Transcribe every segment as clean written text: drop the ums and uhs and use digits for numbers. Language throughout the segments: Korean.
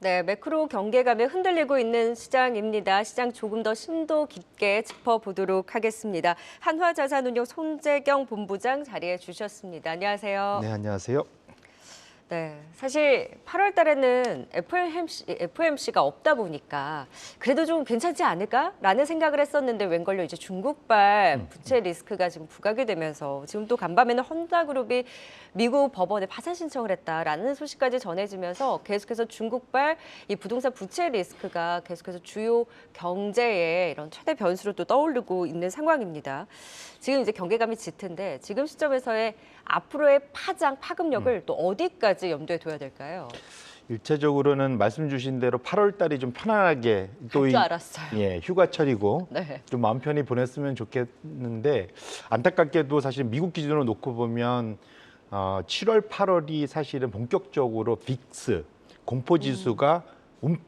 네, 매크로 경계감에 흔들리고 있는 시장입니다. 시장 조금 더 심도 깊게 짚어보도록 하겠습니다. 한화자산운용 손재경 본부장 자리해 주셨습니다. 안녕하세요. 네, 안녕하세요. 네, 사실 8월 달에는 FOMC가 없다 보니까 그래도 좀 괜찮지 않을까라는 생각을 했었는데 웬걸요 이제 중국발 부채 리스크가 지금 부각이 되면서 지금 또 간밤에는 헝다그룹이 미국 법원에 파산 신청을 했다라는 소식까지 전해지면서 계속해서 중국발 이 부동산 부채 리스크가 계속해서 주요 경제의 이런 최대 변수로 또 떠오르고 있는 상황입니다. 지금 이제 경계감이 짙은데 지금 시점에서의 앞으로의 파급력을 또 어디까지 염두에 둬야 될까요? 일차적으로는 말씀 주신 대로 8월 달이 좀 편안하게 갈 줄 알았어요. 휴가철이고 네. 좀 마음 편히 보냈으면 좋겠는데 안타깝게도 사실 미국 기준으로 놓고 보면 7월, 8월이 사실은 본격적으로 빅스 공포 지수가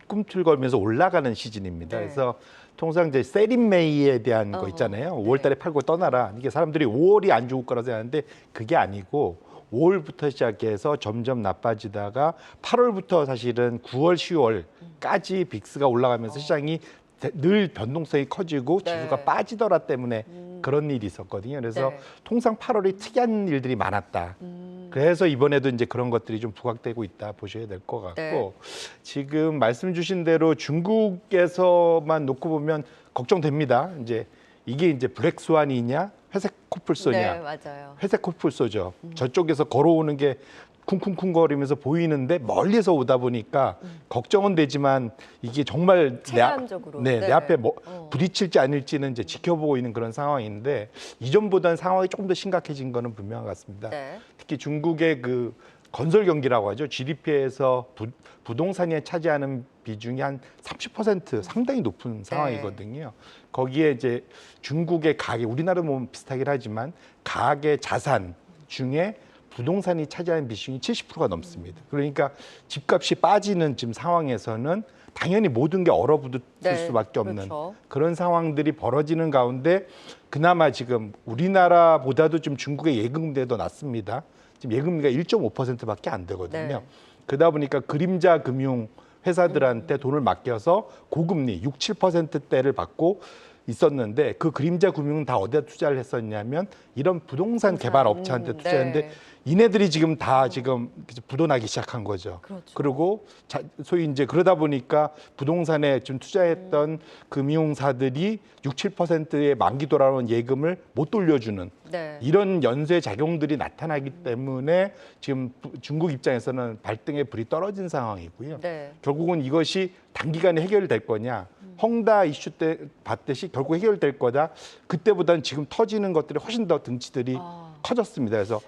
꿈틀거리면서 올라가는 시즌입니다. 네. 그래서 통상 이제 세린메이에 대한 거 있잖아요. 5월 달에 팔고 떠나라. 이게 사람들이 5월이 안 좋을 거라 생각하는데 그게 아니고 5월부터 시작해서 점점 나빠지다가 8월부터 사실은 9월, 10월까지 빅스가 올라가면서 시장이 늘 변동성이 커지고 네. 지수가 빠지더라 때문에 그런 일이 있었거든요. 그래서 네. 통상 8월이 특이한 일들이 많았다. 그래서 이번에도 이제 그런 것들이 좀 부각되고 있다 보셔야 될 것 같고 네. 지금 말씀 주신 대로 중국에서만 놓고 보면 걱정됩니다. 이게 이제 블랙스완이냐 회색 코뿔소냐. 네, 맞아요. 회색 코뿔소죠. 저쪽에서 걸어오는 게 쿵쿵쿵거리면서 보이는데 멀리서 오다 보니까 걱정은 되지만 이게 정말 체감적으로. 내 네. 앞에 부딪힐지 아닐지는 이제 지켜보고 있는 그런 상황인데 이전보다는 상황이 조금 더 심각해진 거는 분명한 것 같습니다. 네. 특히 중국의 그 건설 경기라고 하죠. GDP에서 부동산이 차지하는 비중이 한 30% 상당히 높은 상황이거든요. 거기에 이제 중국의 가계, 우리나라 보면 비슷하긴 하지만 가계 자산 중에 부동산이 차지하는 비중이 70%가 넘습니다. 그러니까 집값이 빠지는 지금 상황에서는 당연히 모든 게 얼어붙을 네, 수밖에 없는 그렇죠. 그런 상황들이 벌어지는 가운데 그나마 지금 우리나라보다도 좀 중국의 예금대도 더 낮습니다. 지금 예금리가 1.5%밖에 안 되거든요. 네. 그러다 보니까 그림자 금융 회사들한테 돈을 맡겨서 고금리 6, 7%대를 받고 있었는데 그 그림자 금융은 다 어디다 투자를 했었냐면 이런 부동산 개발 업체한테 투자했는데 네. 이네들이 지금 다 지금 부도나기 시작한 거죠. 그렇죠. 그리고 소위 이제 그러다 보니까 부동산에 좀 투자했던 금융사들이 6, 7%의 만기 돌아오는 예금을 못 돌려주는 네. 이런 연쇄 작용들이 나타나기 때문에 지금 중국 입장에서는 발등에 불이 떨어진 상황이고요. 네. 결국은 이것이 단기간에 해결될 거냐. 헝다 이슈 때 봤듯이 결국 해결될 거다. 그때보다는 지금 터지는 것들이 훨씬 더 등치들이 커졌습니다. 그래서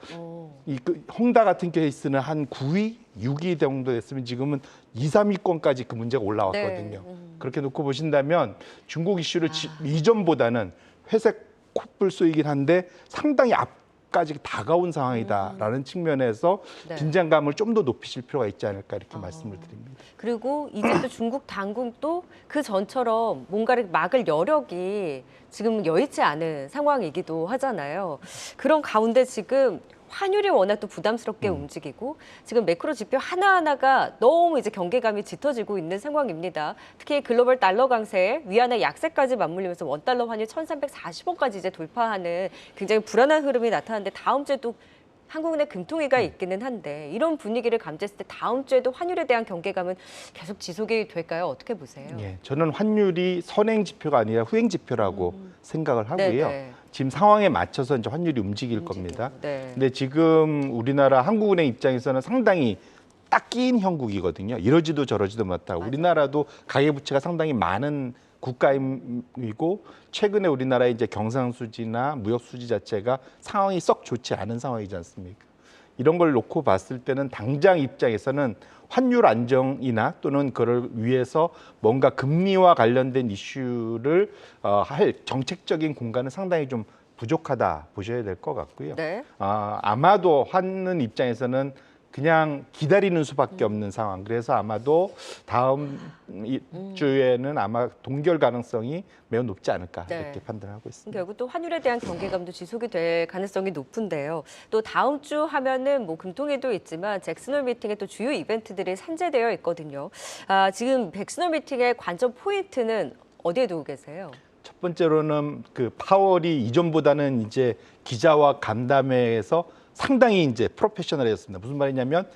헝다 같은 케이스는 한 9위, 6위 정도 됐으면 지금은 2, 3위권까지 그 문제가 올라왔거든요. 네. 그렇게 놓고 보신다면 중국 이슈를 이전보다는 회색 코뿔소이긴 한데 상당히 앞까지 다가온 상황이다라는 측면에서 네. 긴장감을 좀 더 높이실 필요가 있지 않을까 이렇게 말씀을 드립니다. 그리고 이제 또 중국 당국도 그 전처럼 뭔가를 막을 여력이 지금 여의치 않은 상황이기도 하잖아요. 그런 가운데 지금 환율이 워낙 또 부담스럽게 움직이고 지금 매크로 지표 하나하나가 너무 이제 경계감이 짙어지고 있는 상황입니다. 특히 글로벌 달러 강세, 위안화 약세까지 맞물리면서 원달러 환율 1,340원까지 이제 돌파하는 굉장히 불안한 흐름이 나타나는데 다음 주에 또 한국은행 금통위가 있기는 한데 이런 분위기를 감지했을 때 다음 주에도 환율에 대한 경계감은 계속 지속이 될까요? 어떻게 보세요? 예, 저는 환율이 선행 지표가 아니라 후행 지표라고 생각을 하고요. 네. 지금 상황에 맞춰서 이제 환율이 움직일 겁니다. 네. 근데 지금 우리나라 한국은행 입장에서는 상당히 딱 끼인 형국이거든요. 이러지도 저러지도 못하고 우리나라도 가계부채가 상당히 많은 국가이고 최근에 우리나라의 이제 경상수지나 무역수지 자체가 상황이 썩 좋지 않은 상황이지 않습니까? 이런 걸 놓고 봤을 때는 당장 입장에서는 환율 안정이나 또는 그를 위해서 뭔가 금리와 관련된 이슈를 할 정책적인 공간은 상당히 좀 부족하다 보셔야 될 것 같고요. 네. 아마도 하는 입장에서는 그냥 기다리는 수밖에 없는 상황. 그래서 아마도 다음 주에는 아마 동결 가능성이 매우 높지 않을까 네. 이렇게 판단하고 있습니다. 결국 또 환율에 대한 경계감도 지속이 될 가능성이 높은데요. 또 다음 주 하면은 뭐 금통위도 있지만 잭슨홀 미팅에 또 주요 이벤트들이 산재되어 있거든요. 지금 잭슨홀 미팅의 관전 포인트는 어디에 두고 계세요? 첫 번째로는 그 파월이 이전보다는 이제 기자와 간담회에서 상당히 이제 프로페셔널해졌습니다. 무슨 말이냐면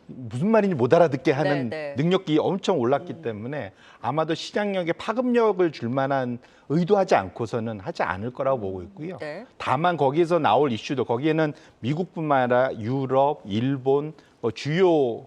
무슨 말인지 못 알아듣게 하는 네. 능력이 엄청 올랐기 때문에 아마도 시장력에 파급력을 줄 만한 의도하지 않고서는 하지 않을 거라고 보고 있고요. 네. 다만 거기에서 나올 이슈도 거기에는 미국뿐만 아니라 유럽, 일본, 주요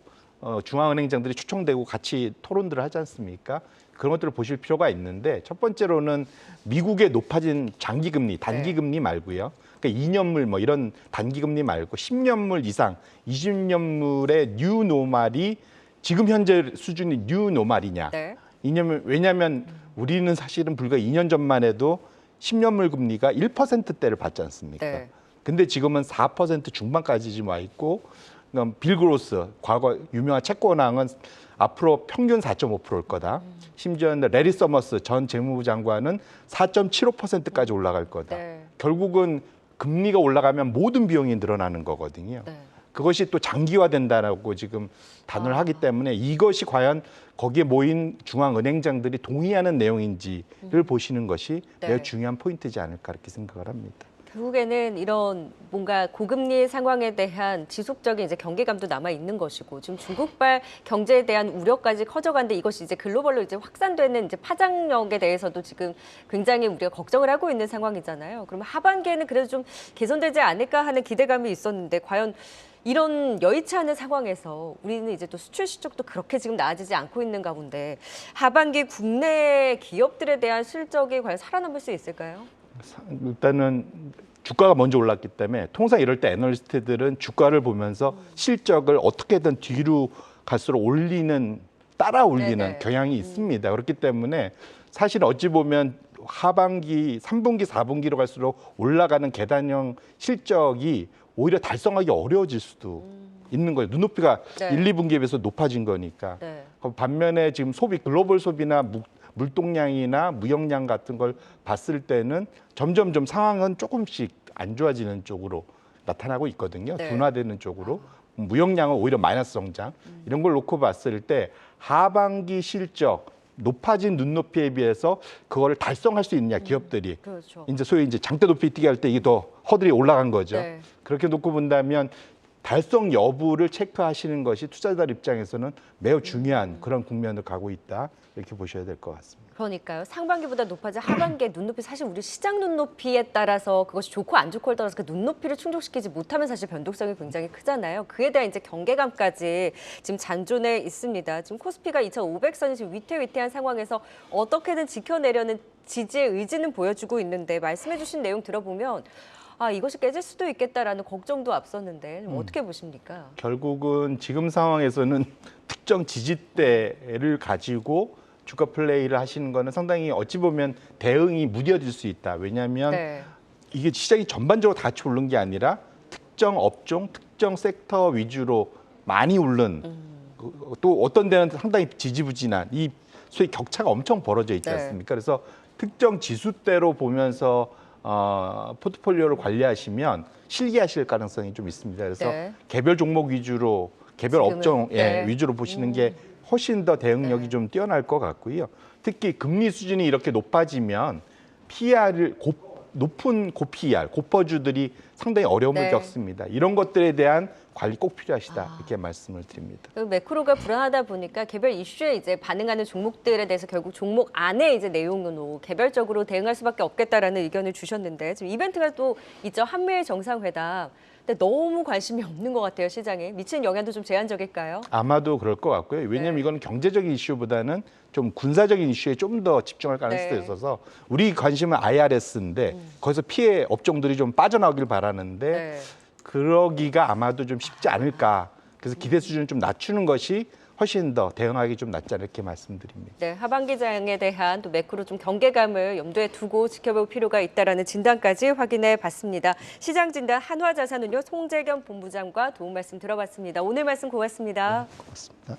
중앙은행장들이 초청되고 같이 토론들을 하지 않습니까? 그런 것들을 보실 필요가 있는데 첫 번째로는 미국의 높아진 장기금리, 단기금리 말고요. 그러니까 2년물 뭐 이런 단기금리 말고 10년물 이상, 20년물의 뉴 노말이 지금 현재 수준이 뉴 노말이냐. 네. 왜냐하면 우리는 사실은 불과 2년 전만 해도 10년물 금리가 1%대를 받지 않습니까? 네. 근데 지금은 4% 중반까지 지금 와 있고 빌 그로스, 과거 유명한 채권왕은 앞으로 평균 4.5%일 거다. 심지어 레리 서머스 전 재무부 장관은 4.75%까지 올라갈 거다. 네. 결국은 금리가 올라가면 모든 비용이 늘어나는 거거든요. 네. 그것이 또 장기화된다라고 지금 단언을 하기 때문에 이것이 과연 거기에 모인 중앙은행장들이 동의하는 내용인지를 보시는 것이 네. 매우 중요한 포인트지 않을까 이렇게 생각을 합니다. 결국에는 이런 뭔가 고금리 상황에 대한 지속적인 이제 경계감도 남아 있는 것이고 지금 중국발 경제에 대한 우려까지 커져가는데 이것이 이제 글로벌로 이제 확산되는 이제 파장력에 대해서도 지금 굉장히 우리가 걱정을 하고 있는 상황이잖아요. 그러면 하반기에는 그래도 좀 개선되지 않을까 하는 기대감이 있었는데 과연 이런 여의치 않은 상황에서 우리는 이제 또 수출 실적도 그렇게 지금 나아지지 않고 있는 가운데 하반기 국내 기업들에 대한 실적이 과연 살아남을 수 있을까요? 일단은 주가가 먼저 올랐기 때문에 통상 이럴 때 애널리스트들은 주가를 보면서 실적을 어떻게든 뒤로 갈수록 따라 올리는 네네. 경향이 있습니다. 그렇기 때문에 사실 어찌 보면 하반기, 3분기, 4분기로 갈수록 올라가는 계단형 실적이 오히려 달성하기 어려워질 수도 있는 거예요. 눈높이가 네. 1, 2분기에 비해서 높아진 거니까. 네. 반면에 지금 글로벌 소비나 물동량이나 무역량 같은 걸 봤을 때는 점점점 상황은 조금씩 안 좋아지는 쪽으로 나타나고 있거든요. 네. 둔화되는 쪽으로. 무역량은 오히려 마이너스 성장. 이런 걸 놓고 봤을 때 하반기 실적 높아진 눈높이에 비해서 그거를 달성할 수 있느냐 기업들이. 그렇죠. 이제 소위 이제 장대 높이 뛰기 할 때 이게 더 허들이 올라간 거죠. 네. 그렇게 놓고 본다면 달성 여부를 체크하시는 것이 투자자들 입장에서는 매우 중요한 그런 국면을 가고 있다. 이렇게 보셔야 될 것 같습니다. 그러니까요. 상반기보다 높아진 하반기의 눈높이 사실 우리 시장 눈높이에 따라서 그것이 좋고 안 좋고에 따라서 그 눈높이를 충족시키지 못하면 사실 변동성이 굉장히 크잖아요. 그에 대한 이제 경계감까지 지금 잔존해 있습니다. 지금 코스피가 2,500선이 지금 위태위태한 상황에서 어떻게든 지켜내려는 지지의 의지는 보여주고 있는데 말씀해주신 내용 들어보면 이것이 깨질 수도 있겠다라는 걱정도 앞섰는데 어떻게 보십니까? 결국은 지금 상황에서는 특정 지지대를 가지고 주가 플레이를 하시는 거는 상당히 어찌 보면 대응이 무뎌질 수 있다. 왜냐하면 네. 이게 시장이 전반적으로 다 같이 오른 게 아니라 특정 업종, 특정 섹터 위주로 많이 오른 또 어떤 데는 상당히 지지부진한 이 소위 격차가 엄청 벌어져 있지 네. 않습니까? 그래서 특정 지수대로 보면서 포트폴리오를 관리하시면 실기하실 가능성이 좀 있습니다. 그래서 네. 개별 종목 위주로, 개별 지금은, 업종 네. 위주로 보시는 게 훨씬 더 대응력이 네. 좀 뛰어날 것 같고요. 특히 금리 수준이 이렇게 높아지면 높은 고PER, 고퍼주들이 상당히 어려움을 네. 겪습니다. 이런 것들에 대한 관리 꼭 필요하시다 이렇게 말씀을 드립니다. 그 매크로가 불안하다 보니까 개별 이슈에 이제 반응하는 종목들에 대해서 결국 종목 안에 이제 내용으로 개별적으로 대응할 수밖에 없겠다라는 의견을 주셨는데 지금 이벤트가 또 있죠. 한미일 정상회담. 근데 너무 관심이 없는 것 같아요, 시장에. 미치는 영향도 좀 제한적일까요? 아마도 그럴 것 같고요. 왜냐하면 네. 이거는 경제적인 이슈보다는 좀 군사적인 이슈에 좀 더 집중할 가능성이 네. 있어서 우리 관심은 IRS인데 거기서 피해 업종들이 좀 빠져나오길 바라는데 네. 그러기가 아마도 좀 쉽지 않을까. 그래서 기대 수준을 좀 낮추는 것이 훨씬 더 대응하기 좀 낫지 않을까 이렇게 말씀드립니다. 네, 하반기장에 대한 또 매크로 좀 경계감을 염두에 두고 지켜볼 필요가 있다라는 진단까지 확인해 봤습니다. 시장 진단 한화자산운용 송재겸 본부장과 도움 말씀 들어봤습니다. 오늘 말씀 고맙습니다. 고맙습니다.